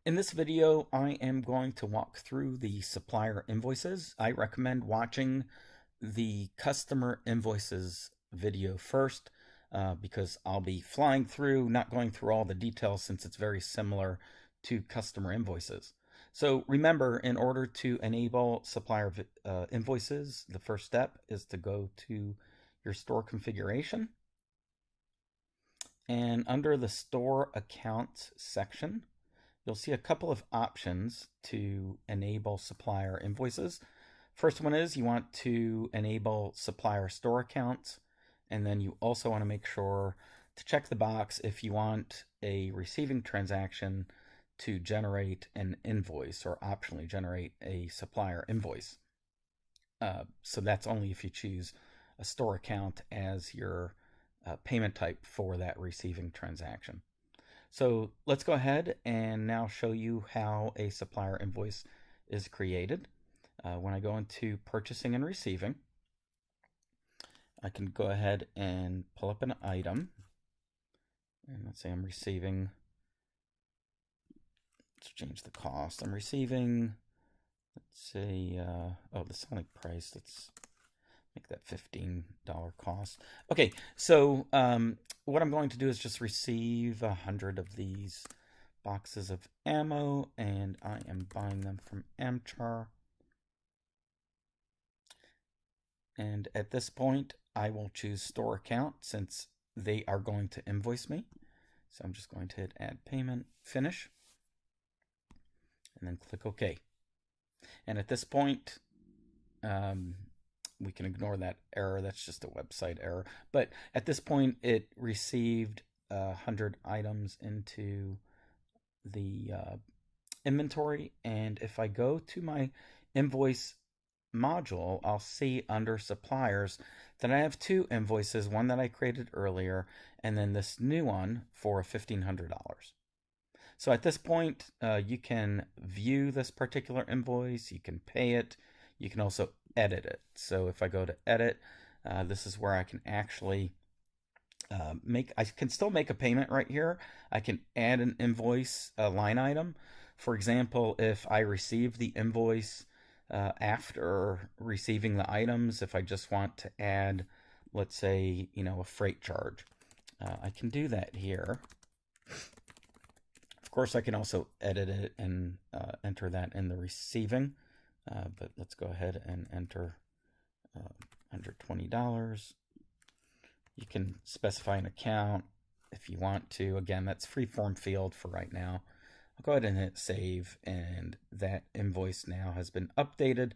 In this video, I am going to walk through the supplier invoices. I recommend watching the customer invoices video first because I'll be flying through, not going through all the details since it's very similar to customer invoices. So remember, in order to enable supplier invoices, the first step is to go to your store configuration. And under the store account section, you'll see a couple of options to enable supplier invoices. First one is you want to enable supplier store accounts, and then you also want to make sure to check the box if you want a receiving transaction to generate an invoice or optionally generate a supplier invoice. So that's only if you choose a store account as your payment type for that receiving transaction. So let's go ahead and now show you how a supplier invoice is created. When I go into purchasing and receiving, I can go ahead and pull up an item. And let's say I'm receiving, let's change the cost. I'm receiving, let's say, oh, the selling price, let's make that $15 cost. Okay, so what I'm going to do is just receive 100 of these boxes of ammo, and I am buying them from Amchar. And at this point, I will choose store account since they are going to invoice me. So I'm just going to hit add payment, finish, and then click OK. And at this point, we can ignore that error. That's just a website error. But at this point, it received 100 items into the inventory. And if I go to my invoice module, I'll see under suppliers that I have two invoices, one that I created earlier, and then this new one for $1,500. So at this point, you can view this particular invoice, you can pay it, you can also edit it. So if I go to edit, this is where I can actually I can still make a payment right here. I can add an invoice line item. For example, if I receive the invoice after receiving the items, if I just want to add, let's say, a freight charge, I can do that here. Of course, I can also edit it and enter that in the receiving. But let's go ahead and enter $120. You can specify an account if you want to. Again, that's free form field for right now. I'll go ahead and hit save, and that invoice now has been updated,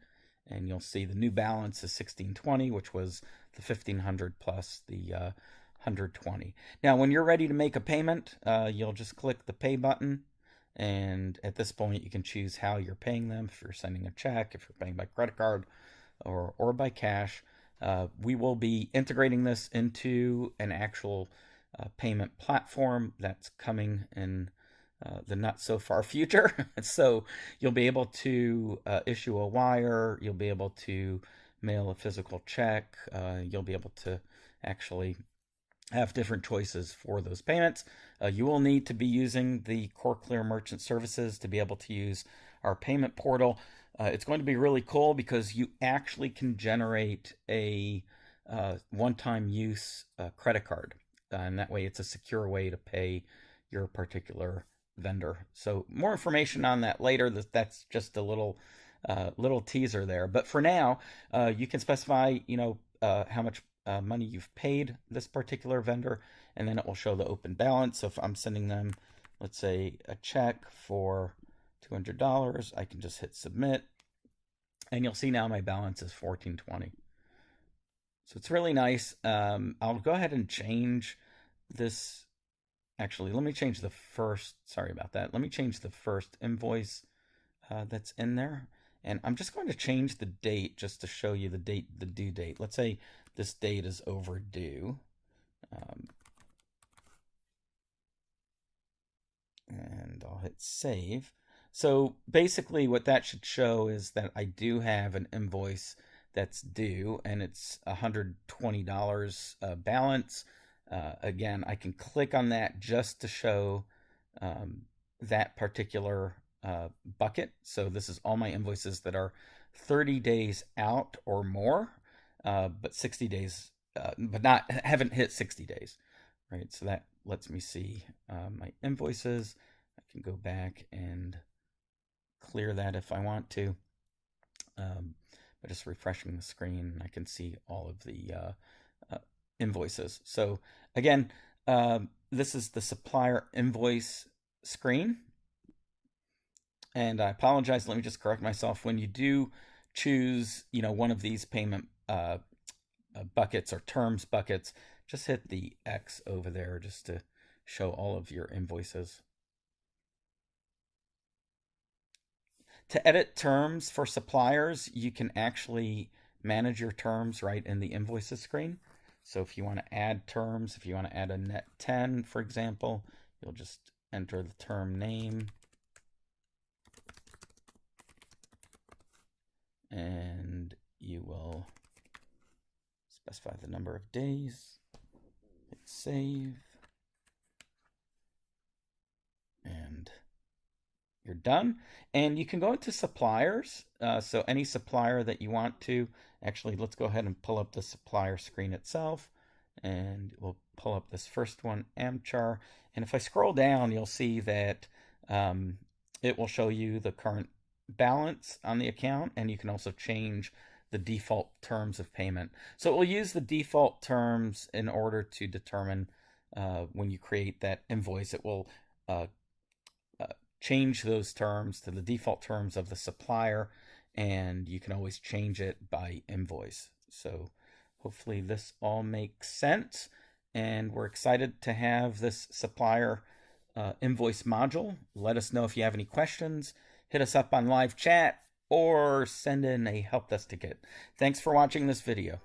and you'll see the new balance is $1,620, which was the $1,500 plus the $120. Now, when you're ready to make a payment, you'll just click the pay button. And at this point, you can choose how you're paying them. If you're sending a check, if you're paying by credit card or by cash. We will be integrating this into an actual payment platform that's coming in the not so far future. So you'll be able to issue a wire. You'll be able to mail a physical check. You'll be able to actually have different choices for those payments. You will need to be using the Core Clear Merchant Services to be able to use our payment portal. It's going to be really cool because you actually can generate a one-time use credit card. And that way it's a secure way to pay your particular vendor. So more information on that later. That's just a little teaser there. But for now, you can specify, how much money you've paid this particular vendor, and then it will show the open balance. So if I'm sending them, let's say, a check for $200, I can just hit submit, and you'll see now my balance is $1,420. So it's really nice. I'll go ahead and change this. Actually, let me change the first. Sorry about that. Let me change the first invoice that's in there. And I'm just going to change the date just to show you the due date. Let's say this date is overdue. And I'll hit save. So basically what that should show is that I do have an invoice that's due, and it's $120 balance. Again, I can click on that just to show that particular bucket. So this is all my invoices that are 30 days out or more, but 60 days, but not haven't hit 60 days, right? So that lets me see my invoices. I can go back and clear that if I want to. But just refreshing the screen, I can see all of the invoices. So again, this is the supplier invoice screen. And I apologize. Let me just correct myself. When you do choose, one of these payment buckets or terms buckets, just hit the X over there just to show all of your invoices. To edit terms for suppliers, you can actually manage your terms right in the invoices screen. So if you want to add terms, if you want to add a net 10, for example, you'll just enter the term name. And you will specify the number of days, hit save, and you're done. And you can go into suppliers. So any supplier that you want to. Actually, let's go ahead and pull up the supplier screen itself. And we'll pull up this first one, Amchar. And if I scroll down, you'll see that it will show you the current balance on the account, and you can also change the default terms of payment. So it will use the default terms in order to determine when you create that invoice. It will change those terms to the default terms of the supplier, and you can always change it by invoice. So hopefully this all makes sense, and we're excited to have this supplier invoice module. Let us know if you have any questions. Hit us up on live chat or send in a help desk ticket. Thanks for watching this video.